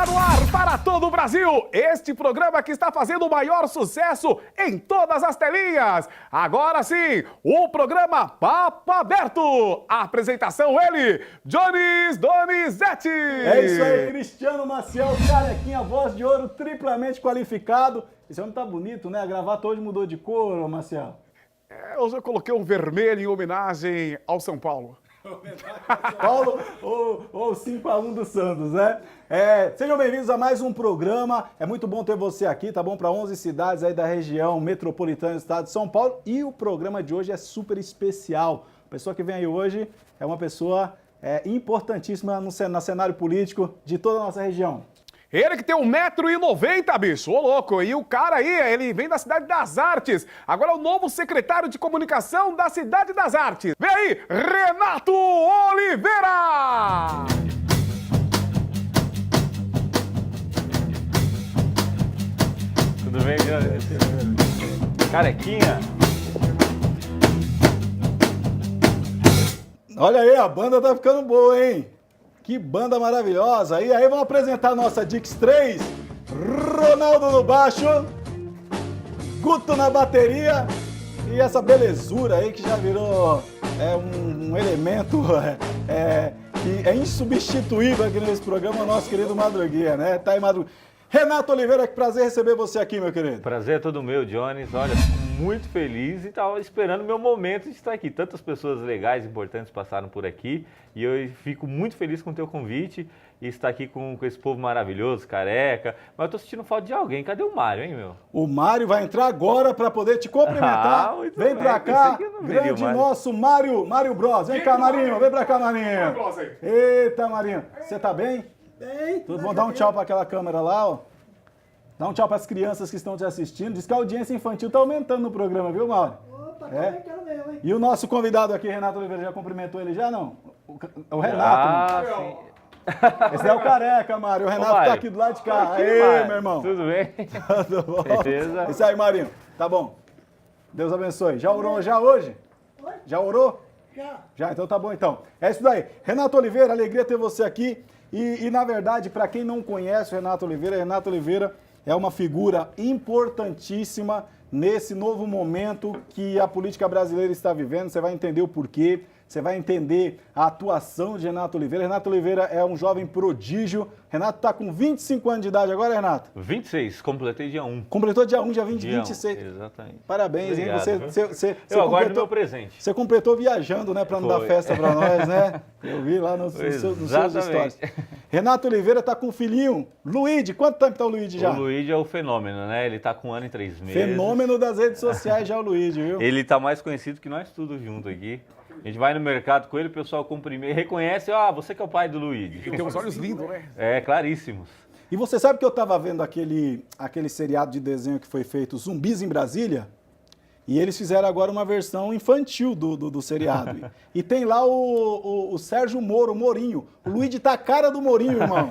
Está no ar para todo o Brasil, este programa que está fazendo o maior sucesso em todas as telinhas. Agora sim, o programa Papo Aberto. A apresentação ele, Jones Donizete. É isso aí, Cristiano Maciel, carequinha, voz de ouro, triplamente qualificado. Esse homem tá bonito, né? A gravata hoje mudou de cor, ô Maciel. Hoje eu coloquei um vermelho em homenagem ao São Paulo. Paulo ou 5-1 do Santos, né? Sejam bem-vindos a mais um programa. É muito bom ter você aqui, tá bom? Para 11 cidades aí da região metropolitana do estado de São Paulo. E o programa de hoje é super especial. A pessoa que vem aí hoje é uma pessoa importantíssima no cenário político de toda a nossa região. Ele que tem 1,90 m, bicho, ô louco. E o cara aí, ele vem da Cidade das Artes. Agora é o novo secretário de comunicação da Cidade das Artes. Vem aí, Renato Oliveira! Tudo bem, Jones? Carequinha? Olha aí, a banda tá ficando boa, hein? Que banda maravilhosa! E aí vamos apresentar a nossa Dix 3, Ronaldo no baixo, Guto na bateria e essa belezura aí que já virou um elemento que é insubstituível aqui nesse programa, o nosso querido Madruguinha, né? Tá aí, Madruguinha. Renato Oliveira, que prazer receber você aqui, meu querido. Prazer é todo meu, Jones. Olha, fico muito feliz e estava esperando o meu momento de estar aqui. Tantas pessoas legais e importantes passaram por aqui e eu fico muito feliz com o teu convite e estar aqui com esse povo maravilhoso, careca. Mas eu tô sentindo falta de alguém. Cadê o Mário, hein, meu? O Mário vai entrar agora para poder te cumprimentar. Vem para cá, grande nosso Mário Bros. Vem cá, Marinho. Vem para cá, Marinho. Eita, Marinho. Você tá bem? Bem. Tudo bom? Dá um tchau para aquela câmera lá, ó. Dá um tchau para as crianças que estão te assistindo. Diz que a audiência infantil tá aumentando no programa, viu, Mauro? Opa, tá aumentando mesmo, hein? E o nosso convidado aqui, Renato Oliveira, já cumprimentou ele já, não? O Renato. Sim. Esse é o careca, Mário. O Renato tá aqui do lado de cá. Aê, meu irmão. Tudo bem? Tudo bom? Certeza. Isso aí, Marinho. Tá bom. Deus abençoe. Já orou já hoje? Oi? Já orou? Já. Já, então tá bom então. É isso daí. Renato Oliveira, alegria ter você aqui. E na verdade, para quem não conhece o Renato Oliveira é uma figura importantíssima nesse novo momento que a política brasileira está vivendo. Você vai entender o porquê, você vai entender a atuação de Renato Oliveira. Renato Oliveira é um jovem prodígio. Renato está com 25 anos de idade agora, Renato? 26, completei dia 1. Completou dia 1, dia 20, Dia 1, 26. exatamente. Parabéns, Obrigado, hein? viu? Você Eu aguardo completou, meu presente. Você completou viajando, né? Para não dar Foi. festa para nós, né? Eu vi lá nos seus stories. Renato Oliveira tá com um filhinho, Luigi. Quanto tempo tá o Luigi já? O Luigi é o fenômeno, né? Ele tá com 1 ano e 3 meses. Fenômeno das redes sociais já o Luigi, viu? Ele tá mais conhecido que nós tudo junto aqui. A gente vai no mercado com ele, o pessoal cumprimenta, reconhece, você que é o pai do Luigi. Tem uns olhos lindos, né? É, claríssimos. E você sabe que eu tava vendo aquele seriado de desenho que foi feito, Zumbis em Brasília? E eles fizeram agora uma versão infantil do seriado. E tem lá o Sérgio Moro, o Morinho. O Luigi tá a cara do Morinho, irmão.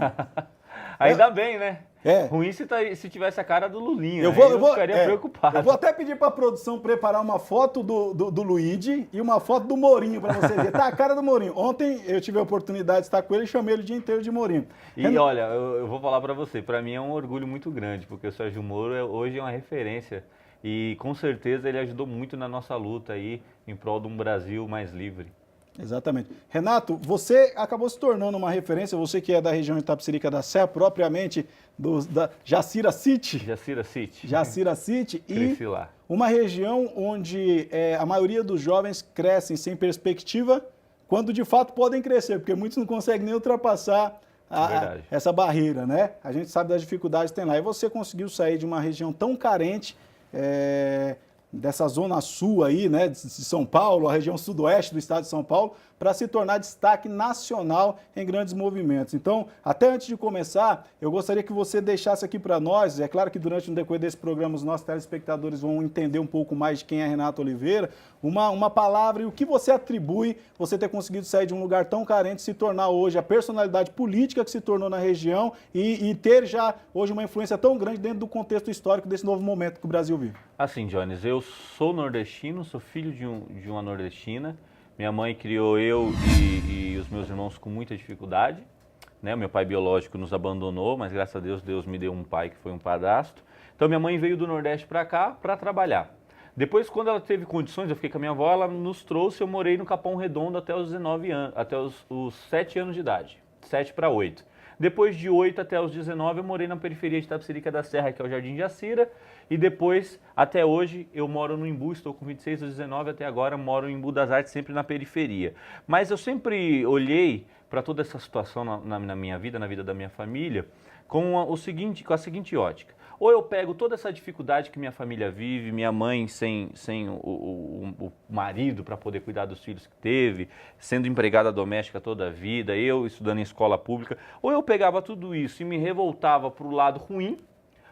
Ainda bem, né? É. Ruim se tivesse a cara do Lulinha. Eu ficaria preocupado. Eu vou até pedir pra produção preparar uma foto do Luigi e uma foto do Morinho pra vocês verem. Tá a cara do Morinho. Ontem eu tive a oportunidade de estar com ele e chamei ele o dia inteiro de Morinho. E olha, eu vou falar pra você, pra mim é um orgulho muito grande, porque o Sérgio Moro hoje é uma referência e com certeza ele ajudou muito na nossa luta aí em prol de um Brasil mais livre. Exatamente. Renato, você acabou se tornando uma referência, você que é da região de Itapecerica da Serra, propriamente da Jacira City. Jacira City. Cresci lá. Uma região onde a maioria dos jovens crescem sem perspectiva, quando de fato podem crescer, porque muitos não conseguem nem ultrapassar essa barreira, né? A gente sabe das dificuldades que tem lá. E você conseguiu sair de uma região tão carente, dessa zona sul aí, né, de São Paulo, a região sudoeste do estado de São Paulo, para se tornar destaque nacional em grandes movimentos. Então, até antes de começar, eu gostaria que você deixasse aqui para nós, é claro que durante o decorrer desse programa os nossos telespectadores vão entender um pouco mais de quem é Renato Oliveira, uma palavra e o que você atribui você ter conseguido sair de um lugar tão carente e se tornar hoje a personalidade política que se tornou na região e ter já hoje uma influência tão grande dentro do contexto histórico desse novo momento que o Brasil vive. Assim, Jones, eu sou nordestino, sou filho de uma nordestina. Minha mãe criou eu e os meus irmãos com muita dificuldade. né? O meu pai biológico nos abandonou, mas graças a Deus, Deus me deu um pai que foi um padrasto. Então minha mãe veio do Nordeste para cá para trabalhar. Depois, quando ela teve condições, eu fiquei com a minha avó, ela nos trouxe, eu morei no Capão Redondo até os 19 anos, até os 7 anos de idade, 7 para 8. Depois de 8 até os 19, eu morei na periferia de Itapecerica da Serra, que é o Jardim de Acira, e depois, até hoje, eu moro no Embu, estou com 26 aos 19, até agora moro em Embu das Artes, sempre na periferia. Mas eu sempre olhei para toda essa situação na minha vida, na vida da minha família, com a seguinte ótica. Ou eu pego toda essa dificuldade que minha família vive, minha mãe sem o marido para poder cuidar dos filhos que teve, sendo empregada doméstica toda a vida, eu estudando em escola pública, ou eu pegava tudo isso e me revoltava para o lado ruim,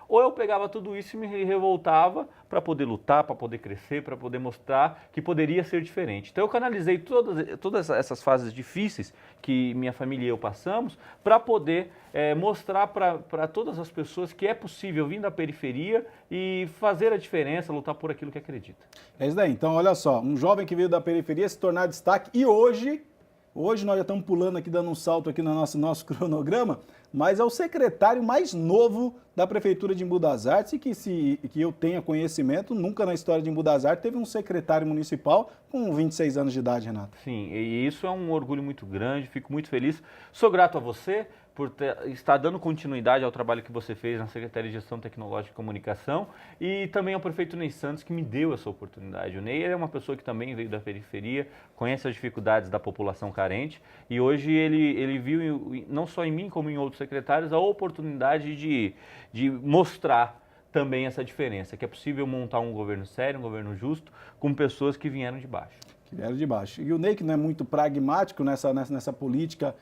ou eu pegava tudo isso e me revoltava para poder lutar, para poder crescer, para poder mostrar que poderia ser diferente. Então eu canalizei todas essas fases difíceis que minha família e eu passamos para poder mostrar para todas as pessoas que é possível vir da periferia e fazer a diferença, lutar por aquilo que acredita. É isso daí. Então, olha só, um jovem que veio da periferia se tornar destaque e hoje nós já estamos pulando aqui, dando um salto aqui no nosso cronograma, mas é o secretário mais novo da Prefeitura de Embu das Artes e que eu tenha conhecimento, nunca na história de Embu das Artes teve um secretário municipal com 26 anos de idade, Renato. Sim, e isso é um orgulho muito grande, fico muito feliz. Sou grato a você por estar dando continuidade ao trabalho que você fez na Secretaria de Gestão Tecnológica e Comunicação e também ao prefeito Ney Santos, que me deu essa oportunidade. O Ney é uma pessoa que também veio da periferia, conhece as dificuldades da população carente e hoje ele viu, não só em mim como em outros secretários, a oportunidade de mostrar também essa diferença, que é possível montar um governo sério, um governo justo, com pessoas que vieram de baixo. E o Ney, que não é muito pragmático nessa política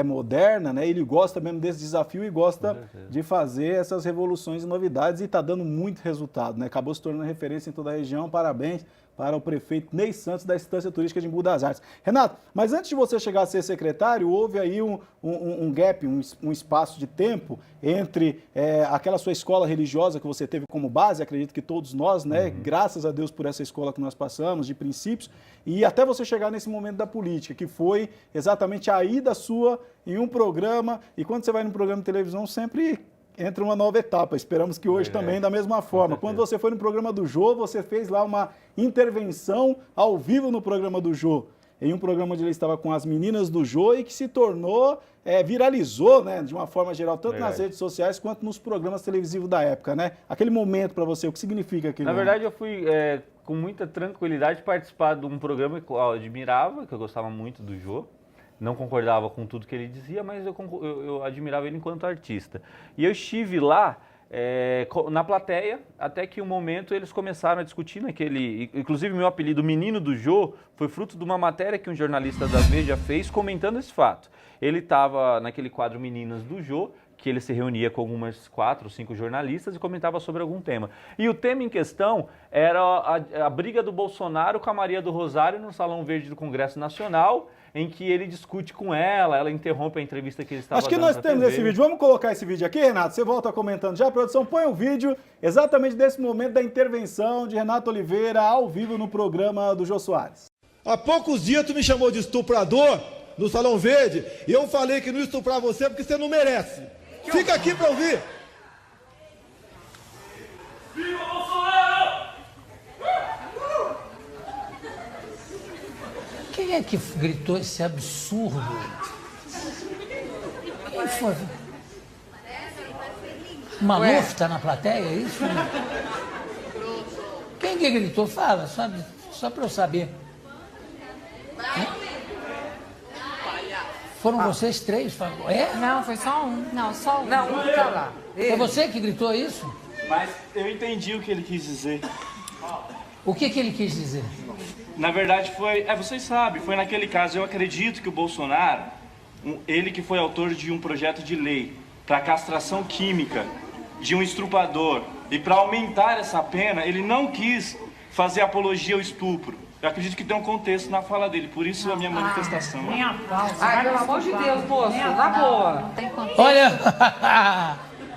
moderna, né? Ele gosta mesmo desse desafio e gosta de fazer essas revoluções e novidades e está dando muito resultado, né? Acabou se tornando referência em toda a região. Parabéns para o prefeito Ney Santos da Estância Turística de Embu das Artes. Renato, mas antes de você chegar a ser secretário, houve aí um gap, um espaço de tempo entre aquela sua escola religiosa que você teve como base, acredito que todos nós, né? Graças a Deus por essa escola que nós passamos, de princípios, e até você chegar nesse momento da política, que foi exatamente a ida sua em um programa, e quando você vai num programa de televisão, sempre entra uma nova etapa. Esperamos que hoje também da mesma forma. Quando você foi no programa do Jô, você fez lá uma intervenção ao vivo no programa do Jô, em um programa onde ele estava com as meninas do Jô e que se tornou, viralizou, né, de uma forma geral, tanto nas redes sociais quanto nos programas televisivos da época, né? Aquele momento para você, o que significa aquilo? Na verdade, eu fui com muita tranquilidade participar de um programa que eu admirava, que eu gostava muito do Jô. Não concordava com tudo que ele dizia, mas eu admirava ele enquanto artista. E eu estive lá na plateia, até que um momento eles começaram a discutir naquele... Inclusive, meu apelido Menino do Jô foi fruto de uma matéria que um jornalista da Veja fez comentando esse fato. Ele estava naquele quadro Meninas do Jô, que ele se reunia com algumas 4 ou 5 jornalistas e comentava sobre algum tema. E o tema em questão era a briga do Bolsonaro com a Maria do Rosário no Salão Verde do Congresso Nacional, em que ele discute com ela interrompe a entrevista que ele estava dando. Acho que nós temos esse vídeo. Vamos colocar esse vídeo aqui, Renato? Você volta comentando já. Produção, põe um vídeo exatamente desse momento da intervenção de Renato Oliveira ao vivo no programa do Jô Soares. Há poucos dias tu me chamou de estuprador no Salão Verde e eu falei que não ia estuprar você porque você não merece. Fica aqui pra ouvir. Viva Bolsonaro! Quem é que gritou esse absurdo? Quem foi? Maluf está na plateia, é isso? Quem que gritou? Fala, só para eu saber. Foram vocês 3? Não, foi só um. Não, só um. Não, um tá lá. Foi você que gritou isso? Mas eu entendi o que ele quis dizer. O que ele quis dizer? Na verdade foi, vocês sabem, foi naquele caso, eu acredito que o Bolsonaro, ele que foi autor de um projeto de lei para castração química de um estuprador e para aumentar essa pena, ele não quis fazer apologia ao estupro. Eu acredito que tem um contexto na fala dele, por isso a minha manifestação. Ai, pelo amor de Deus, moço, na boa. Olha,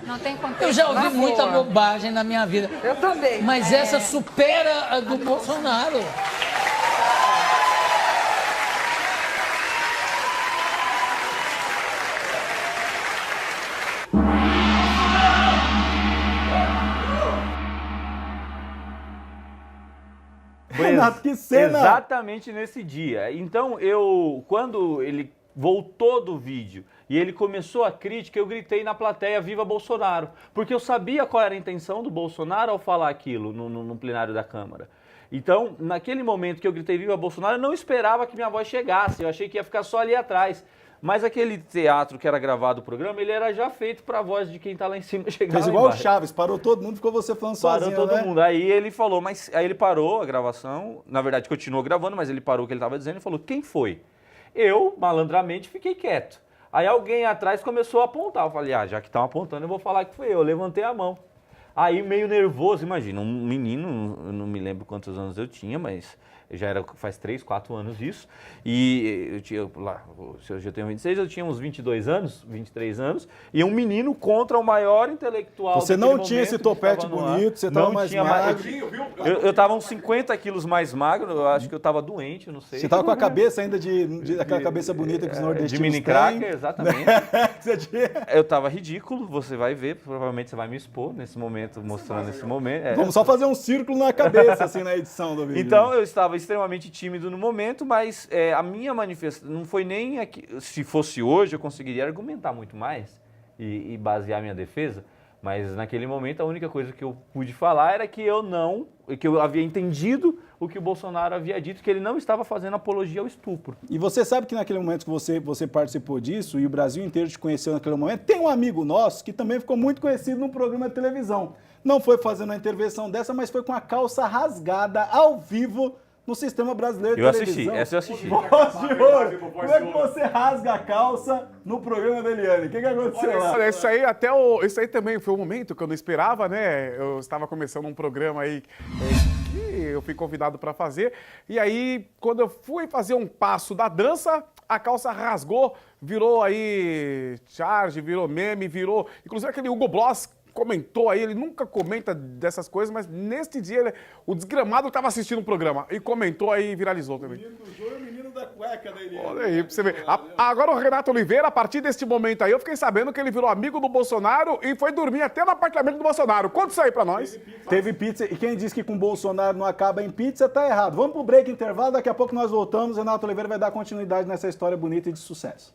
Não tem contexto. eu já ouvi muita bobagem na minha vida. Eu também. Mas essa supera a do Bolsonaro. Renato, que cena! Exatamente nesse dia. Então, quando ele voltou do vídeo e ele começou a crítica, eu gritei na plateia, viva Bolsonaro, porque eu sabia qual era a intenção do Bolsonaro ao falar aquilo no plenário da Câmara. Então, naquele momento que eu gritei viva Bolsonaro, eu não esperava que minha voz chegasse, eu achei que ia ficar só ali atrás. Mas aquele teatro que era gravado o programa, ele era já feito para a voz de quem está lá em cima chegar Fez lá igual o embaixo. Chaves, parou todo mundo, ficou você falando sozinho, Parou todo né? mundo. Aí ele falou, aí ele parou a gravação, na verdade continuou gravando, mas ele parou o que ele estava dizendo e falou, quem foi? Eu, malandramente, fiquei quieto. Aí alguém atrás começou a apontar, eu falei, já que estão apontando, eu vou falar que foi eu levantei a mão. Aí meio nervoso, imagina, um menino, eu não me lembro quantos anos eu tinha, mas já era faz 3, 4 anos isso, e eu tinha, se eu tenho 26, eu tinha uns 22 anos, 23 anos, e um menino contra o maior intelectual. Você não tinha esse topete bonito, você estava mais magro. Eu estava uns 50 quilos mais magro, eu acho que eu estava doente, eu não sei. Você estava com a cabeça ainda aquela cabeça bonita que os nordestinos de mini têm. cracker, exatamente. Você tinha... Eu estava ridículo, você vai ver, provavelmente você vai me expor nesse momento, mostrando esse momento. Vamos só fazer um círculo na cabeça, assim, na edição do vídeo. Então, eu estava extremamente tímido no momento, mas a minha manifestação não foi nem aqui. Se fosse hoje, eu conseguiria argumentar muito mais e basear minha defesa, mas naquele momento a única coisa que eu pude falar era que eu havia entendido o que o Bolsonaro havia dito, que ele não estava fazendo apologia ao estupro. E você sabe que naquele momento que você participou disso e o Brasil inteiro te conheceu naquele momento, tem um amigo nosso que também ficou muito conhecido num programa de televisão. Não foi fazendo uma intervenção dessa, mas foi com a calça rasgada ao vivo no sistema brasileiro de televisão. Essa eu assisti. Voz de ouro. Como é que você rasga a calça no programa da Eliane? O que aconteceu lá? Olha, isso aí também foi um momento que eu não esperava, né? Eu estava começando um programa aí que eu fui convidado para fazer. E aí, quando eu fui fazer um passo da dança, a calça rasgou, virou aí charge, virou meme, virou... Inclusive aquele Hugo Bloss comentou aí, ele nunca comenta dessas coisas, mas neste dia o desgramado estava assistindo o programa e comentou aí e viralizou também. Menino do jogo e menino da cueca da Eliane. Olha aí, pra você ver. Agora o Renato Oliveira, a partir deste momento aí, eu fiquei sabendo que ele virou amigo do Bolsonaro e foi dormir até no apartamento do Bolsonaro. Conta isso aí pra nós. Teve pizza, e quem diz que com Bolsonaro não acaba em pizza, tá errado. Vamos pro break intervalo, daqui a pouco nós voltamos. Renato Oliveira vai dar continuidade nessa história bonita e de sucesso.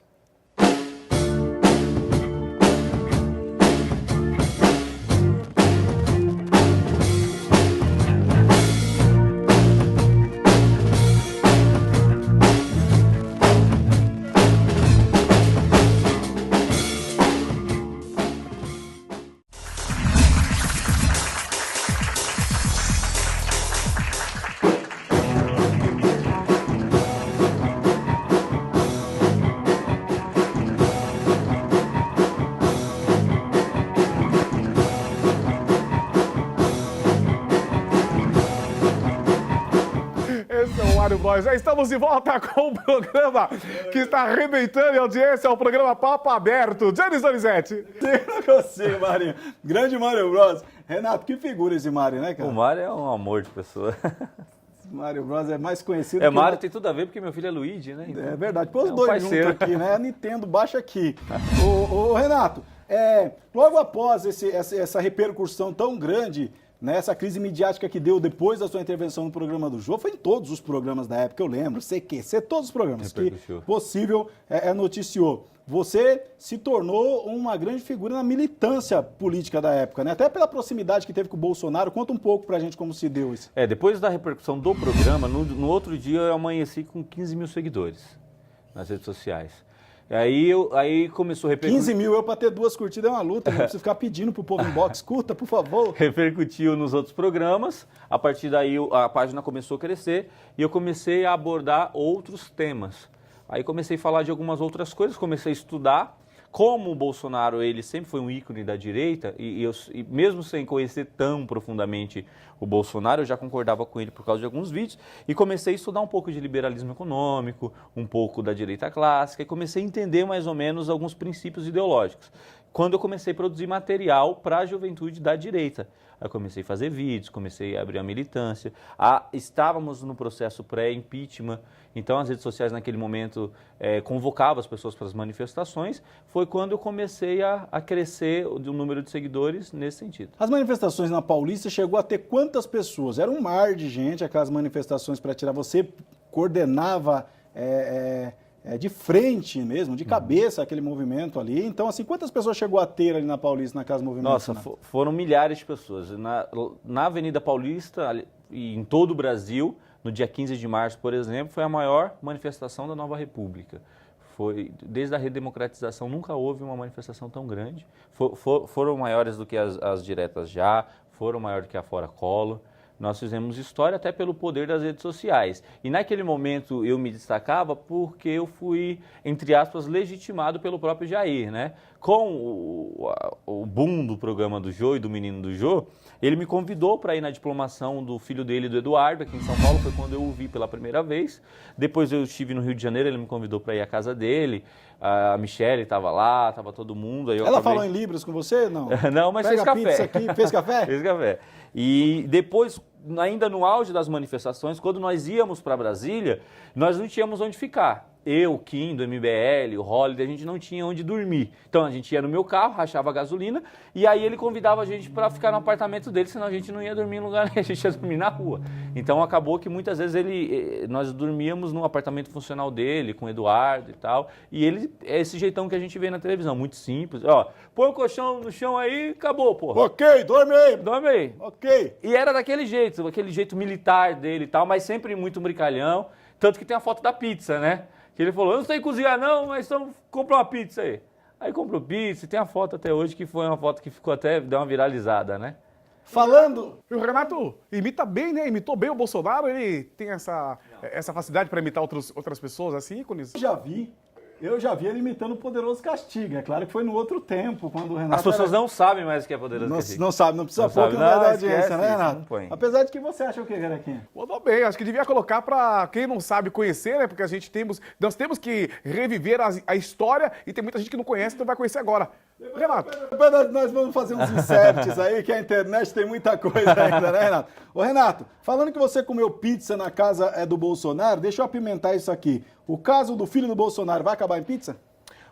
Mário Bros. Já estamos de volta com o programa que está arrebentando em audiência, o programa Papo Aberto. Giannis Donizete. Você, Mário. Grande Mário Bros. Renato, que figura esse Mário, né, cara? O Mário é um amor de pessoa. Mário Bros é mais conhecido Mário tem tudo a ver porque meu filho é Luigi, né? Então, é verdade. Pô, os dois juntos aqui, né? A Nintendo baixa aqui. Ô, Renato, logo após essa repercussão tão grande, né, essa crise midiática que deu depois da sua intervenção no programa do Jô, foi em todos os programas da época, eu lembro, CQC, todos os programas que possível noticiou. Você se tornou uma grande figura na militância política da época, né? Até pela proximidade que teve com o Bolsonaro. Conta um pouco pra gente como se deu isso. Depois da repercussão do programa, no outro dia eu amanheci com 15 mil seguidores nas redes sociais. Aí começou a repercutir. 15 mil, eu pra ter 2 curtidas é uma luta, não preciso ficar pedindo pro povo inbox, curta, por favor. Repercutiu nos outros programas, a partir daí a página começou a crescer e eu comecei a abordar outros temas. Aí comecei a falar de algumas outras coisas, comecei a estudar. Como o Bolsonaro, ele sempre foi um ícone da direita, e mesmo sem conhecer tão profundamente o Bolsonaro, eu já concordava com ele por causa de alguns vídeos, e comecei a estudar um pouco de liberalismo econômico, um pouco da direita clássica, e comecei a entender mais ou menos alguns princípios ideológicos. quando eu comecei a produzir material para a juventude da direita. Eu comecei a fazer vídeos, comecei a abrir a militância. Estávamos no processo pré-impeachment, então as redes sociais naquele momento convocavam as pessoas para as manifestações. Foi quando eu comecei a crescer o número de seguidores nesse sentido. As manifestações na Paulista chegou a ter quantas pessoas? Era um mar de gente, aquelas manifestações para tirar. Você coordenava de frente mesmo, de cabeça aquele movimento ali. Então, assim, quantas pessoas chegou a ter ali na Paulista, naquelas movimentações? Nossa, foram milhares de pessoas. Na Avenida Paulista e em todo o Brasil, no dia 15 de março, por exemplo, foi a maior manifestação da Nova República. Desde a redemocratização, nunca houve uma manifestação tão grande. Foram maiores do que as diretas já, foram maiores do que a Fora Collor. Nós fizemos história até pelo poder das redes sociais. E naquele momento eu me destacava porque eu fui, entre aspas, legitimado pelo próprio Jair, né? Com o boom do programa do Jô e do Menino do Jô, ele me convidou para ir na diplomação do filho dele, do Eduardo, aqui em São Paulo. Foi quando eu o vi pela primeira vez. Depois eu estive no Rio de Janeiro, ele me convidou para ir à casa dele. A Michelle estava lá, estava todo mundo. Aí ela falou em Libras com você? Não, não, mas fez café. Pizza aqui. Fez café? Fez café. E depois, ainda no auge das manifestações, quando nós íamos para Brasília, nós não tínhamos onde ficar. Eu, o Kim, do MBL, o Holiday, a gente não tinha onde dormir. Então a gente ia no meu carro, rachava a gasolina, e aí ele convidava a gente para ficar no apartamento dele, senão a gente não ia dormir em lugar nenhum, a gente ia dormir na rua. Então acabou que muitas vezes nós dormíamos no apartamento funcional dele, com o Eduardo e tal, e ele é esse jeitão que a gente vê na televisão, muito simples. Ó, põe o colchão no chão aí, acabou, porra. Ok, dorme aí. Dorme aí. Ok. E era daquele jeito, aquele jeito militar dele e tal, mas sempre muito brincalhão, tanto que tem a foto da pizza, né? Que ele falou, eu não sei cozinhar não, mas então compra uma pizza aí. Aí comprou pizza e tem a foto até hoje, que foi uma foto que ficou até, deu uma viralizada, né? Falando... O Renato imita bem, né? Imitou bem o Bolsonaro, ele tem essa facilidade para imitar outras pessoas, assim, ícones? Eu já vi ele imitando o Poderoso Castigo. É claro que foi no outro tempo, quando o Renato... As pessoas não sabem mais o que é Poderoso Castigo. Não sabe, não precisa pôr que não vai dar audiência, né, Renato? Apesar de que você acha o que, Garequinha? Mandou bem, acho que devia colocar para quem não sabe conhecer, né? Porque nós temos que reviver a história e tem muita gente que não conhece, então vai conhecer agora. Renato. Nós vamos fazer uns inserts aí, que a internet tem muita coisa ainda, né, Renato? Ô, Renato, falando que você comeu pizza na casa do Bolsonaro, deixa eu apimentar isso aqui. O caso do filho do Bolsonaro vai acabar em pizza?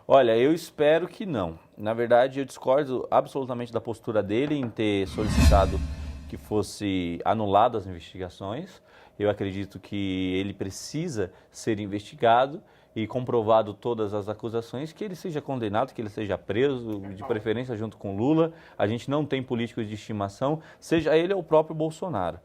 Olha, eu espero que não. Na verdade, eu discordo absolutamente da postura dele em ter solicitado que fosse anulado as investigações. Eu acredito que ele precisa ser investigado e comprovado todas as acusações, que ele seja condenado, que ele seja preso, de preferência junto com Lula. A gente não tem políticos de estimação, seja ele ou o próprio Bolsonaro.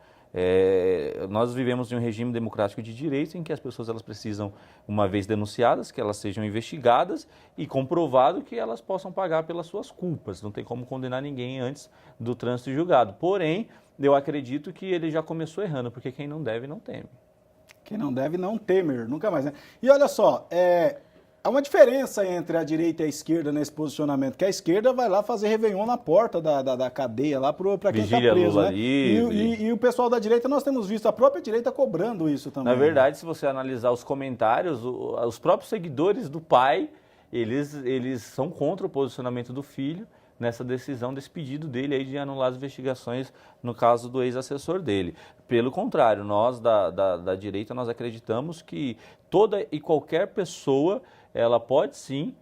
Nós vivemos em um regime democrático de direito em que as pessoas elas precisam, uma vez denunciadas, que elas sejam investigadas e comprovado que elas possam pagar pelas suas culpas. Não tem como condenar ninguém antes do trânsito julgado. Porém, eu acredito que ele já começou errando, porque quem não deve não teme. Quem não deve não temer, nunca mais, né? E olha só, há uma diferença entre a direita e a esquerda nesse posicionamento, que a esquerda vai lá fazer Réveillon na porta da cadeia, lá para quem está preso, né? E o pessoal da direita, nós temos visto a própria direita cobrando isso também. Na verdade, se você analisar os comentários, os próprios seguidores do pai, eles são contra o posicionamento do filho nessa decisão, desse pedido dele aí de anular as investigações no caso do ex-assessor dele. Pelo contrário, nós da direita, nós acreditamos que toda e qualquer pessoa, ela pode sim,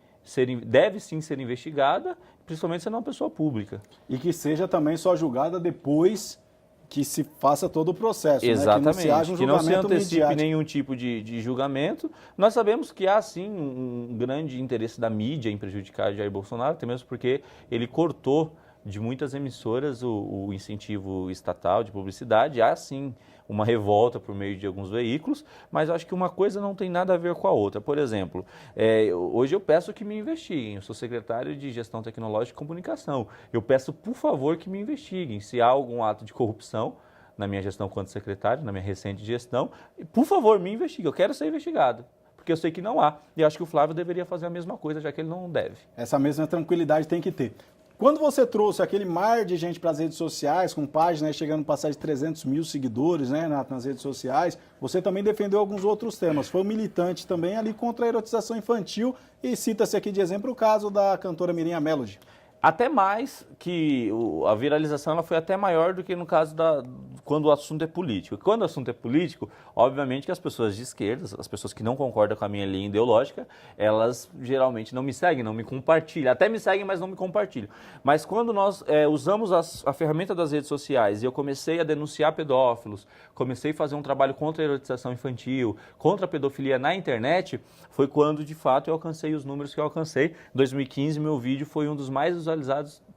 deve sim ser investigada, principalmente sendo uma pessoa pública. E que seja também só julgada depois que se faça todo o processo. Exatamente, né? Que não se antecipe midiático. nenhum tipo de julgamento. Nós sabemos que há sim um grande interesse da mídia em prejudicar Jair Bolsonaro, até mesmo porque ele cortou de muitas emissoras o incentivo estatal de publicidade. Há sim uma revolta por meio de alguns veículos, mas eu acho que uma coisa não tem nada a ver com a outra. Por exemplo, hoje eu peço que me investiguem. Eu sou secretário de Gestão Tecnológica e Comunicação. Eu peço, por favor, que me investiguem. Se há algum ato de corrupção na minha gestão quanto secretário, na minha recente gestão, por favor, me investigue. Eu quero ser investigado, porque eu sei que não há. E acho que o Flávio deveria fazer a mesma coisa, já que ele não deve. Essa mesma tranquilidade tem que ter. Quando você trouxe aquele mar de gente para as redes sociais, com páginas chegando a passar de 300 mil seguidores, né, nas redes sociais, você também defendeu alguns outros temas. Foi um militante também ali contra a erotização infantil e cita-se aqui de exemplo o caso da cantora Miriam Melody. Até mais que a viralização ela foi até maior do que no caso quando o assunto é político. Quando o assunto é político, obviamente que as pessoas de esquerda, as pessoas que não concordam com a minha linha ideológica, elas geralmente não me seguem, não me compartilham. Até me seguem, mas não me compartilham. Mas quando nós usamos a ferramenta das redes sociais e eu comecei a denunciar pedófilos, comecei a fazer um trabalho contra a erotização infantil, contra a pedofilia na internet, foi quando de fato eu alcancei os números que eu alcancei. Em 2015, meu vídeo foi um dos mais visualizados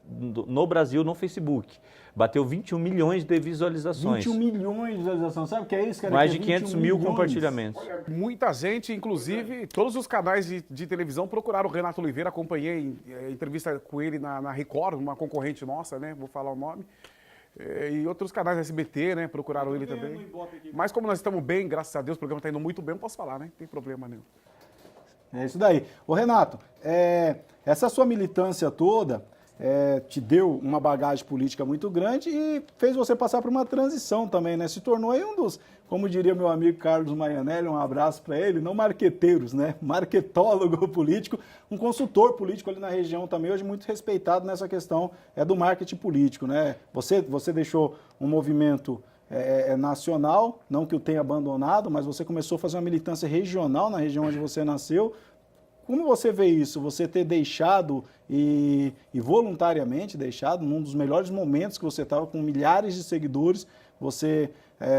no Brasil, no Facebook. Bateu 21 milhões de visualizações. 21 milhões de visualizações, sabe o que é isso, cara? Mais de 500 mil compartilhamentos. Muita gente, inclusive, todos os canais de televisão procuraram o Renato Oliveira, acompanhei entrevista com ele na Record, uma concorrente nossa, né? Vou falar o nome. E outros canais da SBT, né? Procuraram ele também. Mas como nós estamos bem, graças a Deus, o programa está indo muito bem, eu posso falar, né? Não tem problema nenhum. É isso daí. Ô Renato, essa sua militância toda te deu uma bagagem política muito grande e fez você passar por uma transição também, né? Se tornou aí um dos, como diria meu amigo Carlos Maianelli, um abraço para ele, não marqueteiros, né? Marketólogo político, um consultor político ali na região também, hoje muito respeitado nessa questão do marketing político, né? Você deixou um movimento nacional, não que o tenha abandonado, mas você começou a fazer uma militância regional na região onde você nasceu. Como você vê isso? Você ter deixado e voluntariamente deixado, num dos melhores momentos que você estava com milhares de seguidores, você,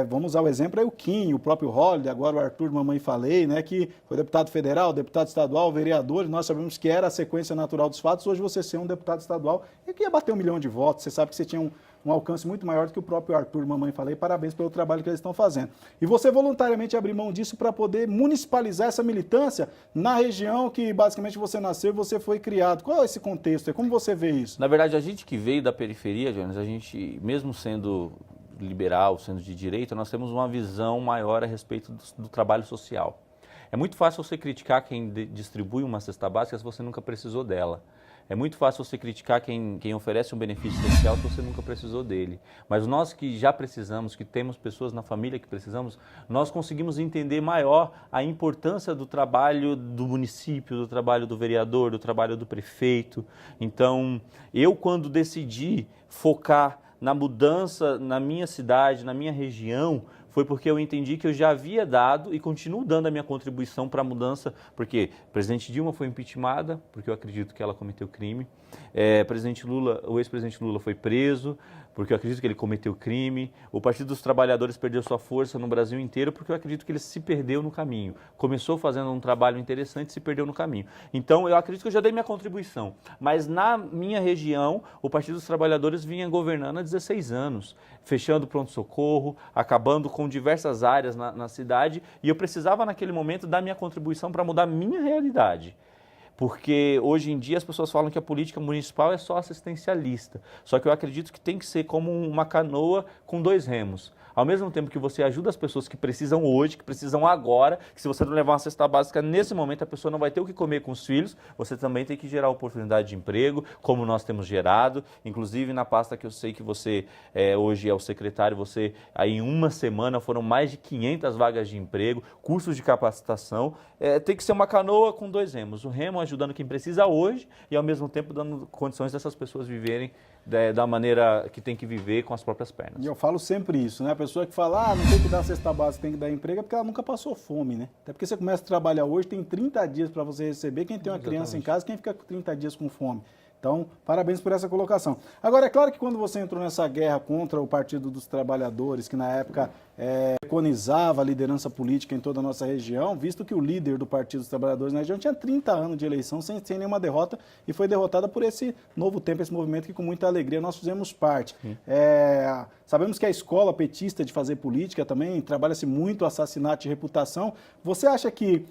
vamos usar o exemplo, o Kim, o próprio Holliday, agora o Arthur Mamãe Falei, né, que foi deputado federal, deputado estadual, vereador, nós sabemos que era a sequência natural dos fatos, hoje você ser um deputado estadual e que ia bater 1 milhão de votos, você sabe que você tinha um alcance muito maior do que o próprio Arthur Mamãe Falei, parabéns pelo trabalho que eles estão fazendo. E você voluntariamente abriu mão disso para poder municipalizar essa militância na região que basicamente você nasceu e você foi criado. Qual é esse contexto? Como você vê isso? Na verdade, a gente que veio da periferia, Jonas, a gente, mesmo sendo liberal, sendo de direita, nós temos uma visão maior a respeito do trabalho social. É muito fácil você criticar quem distribui uma cesta básica se você nunca precisou dela. É muito fácil você criticar quem oferece um benefício social se você nunca precisou dele. Mas nós que já precisamos, que temos pessoas na família que precisamos, nós conseguimos entender maior a importância do trabalho do município, do trabalho do vereador, do trabalho do prefeito. Então, eu quando decidi focar na mudança na minha cidade, na minha região, foi porque eu entendi que eu já havia dado e continuo dando a minha contribuição para a mudança, porque o presidente Dilma foi impeachmentada, porque eu acredito que ela cometeu crime, o ex-presidente Lula foi preso, porque eu acredito que ele cometeu crime, o Partido dos Trabalhadores perdeu sua força no Brasil inteiro, porque eu acredito que ele se perdeu no caminho. Começou fazendo um trabalho interessante e se perdeu no caminho. Então, eu acredito que eu já dei minha contribuição, mas na minha região, o Partido dos Trabalhadores vinha governando há 16 anos, fechando pronto-socorro, acabando com diversas áreas na cidade, e eu precisava naquele momento dar minha contribuição para mudar a minha realidade. Porque hoje em dia as pessoas falam que a política municipal é só assistencialista. Só que eu acredito que tem que ser como uma canoa com 2 remos. Ao mesmo tempo que você ajuda as pessoas que precisam hoje, que precisam agora, que se você não levar uma cesta básica nesse momento, a pessoa não vai ter o que comer com os filhos, você também tem que gerar oportunidade de emprego, como nós temos gerado. Inclusive na pasta que eu sei que você hoje é o secretário, você aí em uma semana foram mais de 500 vagas de emprego, cursos de capacitação. Tem que ser uma canoa com 2 remos. O remo ajudando quem precisa hoje e ao mesmo tempo dando condições dessas pessoas viverem da maneira que tem que viver com as próprias pernas. E eu falo sempre isso, né? A pessoa que fala, não tem que dar cesta básica, tem que dar emprego, é porque ela nunca passou fome, né? Até porque você começa a trabalhar hoje, tem 30 dias para você receber. Quem tem uma criança em casa, quem fica 30 dias com fome? Então, parabéns por essa colocação. Agora, é claro que quando você entrou nessa guerra contra o Partido dos Trabalhadores, que na época preconizava a liderança política em toda a nossa região, visto que o líder do Partido dos Trabalhadores na região tinha 30 anos de eleição sem nenhuma derrota e foi derrotada por esse novo tempo, esse movimento que com muita alegria nós fizemos parte. Sabemos que a escola petista de fazer política também trabalha-se muito assassinato de reputação. Você acha que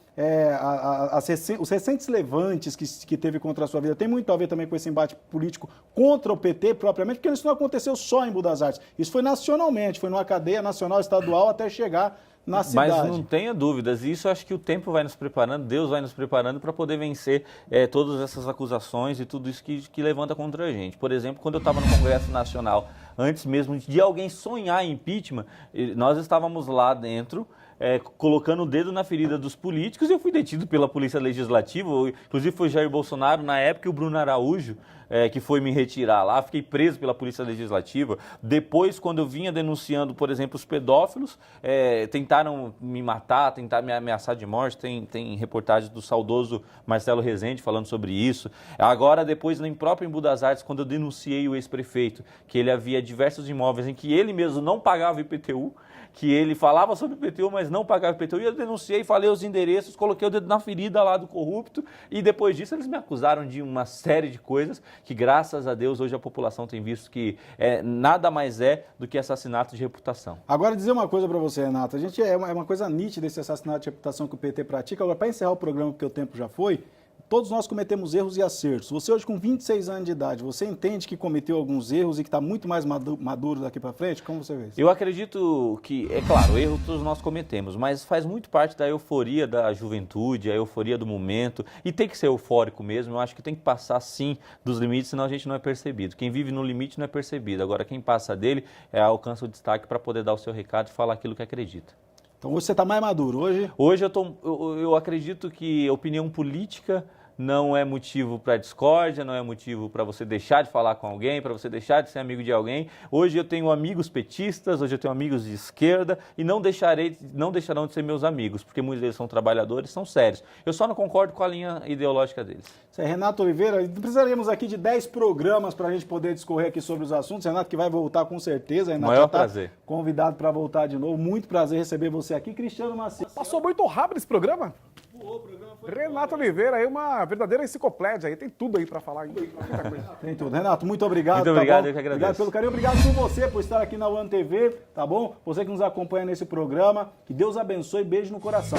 os recentes levantes que teve contra a sua vida tem muito a ver também com esse embate político contra o PT propriamente, porque isso não aconteceu só em Budas Artes, isso foi nacionalmente, foi numa cadeia nacional, estadual, até chegar na cidade. Mas não tenha dúvidas, e isso acho que o tempo vai nos preparando, Deus vai nos preparando para poder vencer todas essas acusações e tudo isso que levanta contra a gente. Por exemplo, quando eu estava no Congresso Nacional, antes mesmo de alguém sonhar em impeachment, nós estávamos lá dentro, colocando o dedo na ferida dos políticos. Eu fui detido pela Polícia Legislativa, inclusive foi Jair Bolsonaro na época e o Bruno Araújo, que foi me retirar lá, fiquei preso pela Polícia Legislativa. Depois, quando eu vinha denunciando, por exemplo, os pedófilos, tentaram me matar, tentaram me ameaçar de morte, tem reportagem do saudoso Marcelo Rezende falando sobre isso. Agora, depois, em próprio Embu das Artes, quando eu denunciei o ex-prefeito, que ele havia diversos imóveis em que ele mesmo não pagava IPTU, que ele falava sobre IPTU, mas não pagava IPTU, e eu denunciei, falei os endereços, coloquei o dedo na ferida lá do corrupto, e depois disso eles me acusaram de uma série de coisas que, graças a Deus, hoje a população tem visto que nada mais é do que assassinato de reputação. Agora, dizer uma coisa para você, Renato, a gente é uma coisa nítida esse assassinato de reputação que o PT pratica. Agora, para encerrar o programa, porque o tempo já foi, todos nós cometemos erros e acertos. Você hoje com 26 anos de idade, você entende que cometeu alguns erros e que está muito mais maduro daqui para frente? Como você vê isso? Eu acredito que, é claro, erros todos nós cometemos, mas faz muito parte da euforia da juventude, a euforia do momento, e tem que ser eufórico mesmo. Eu acho que tem que passar, sim, dos limites, senão a gente não é percebido. Quem vive no limite não é percebido. Agora, quem passa dele alcança o destaque para poder dar o seu recado e falar aquilo que acredita. Então, hoje você está mais maduro. Hoje eu acredito que opinião política não é motivo para discórdia, não é motivo para você deixar de falar com alguém, para você deixar de ser amigo de alguém. Hoje eu tenho amigos petistas, hoje eu tenho amigos de esquerda e não deixarão de ser meus amigos, porque muitos deles são trabalhadores, são sérios. Eu só não concordo com a linha ideológica deles. Isso é Renato Oliveira. Precisaríamos aqui de 10 programas para a gente poder discorrer aqui sobre os assuntos. Renato que vai voltar com certeza. Renato, maior prazer. Convidado para voltar de novo. Muito prazer receber você aqui. Cristiano Maciel. Passou muito rápido esse programa. Renato Oliveira aí, uma verdadeira enciclopédia aí, tem tudo aí pra falar. Tem tudo. Renato, muito obrigado. Muito obrigado, tá eu que agradeço. Obrigado pelo carinho, obrigado por você, por estar aqui na One TV, tá bom? Você que nos acompanha nesse programa, que Deus abençoe, beijo no coração.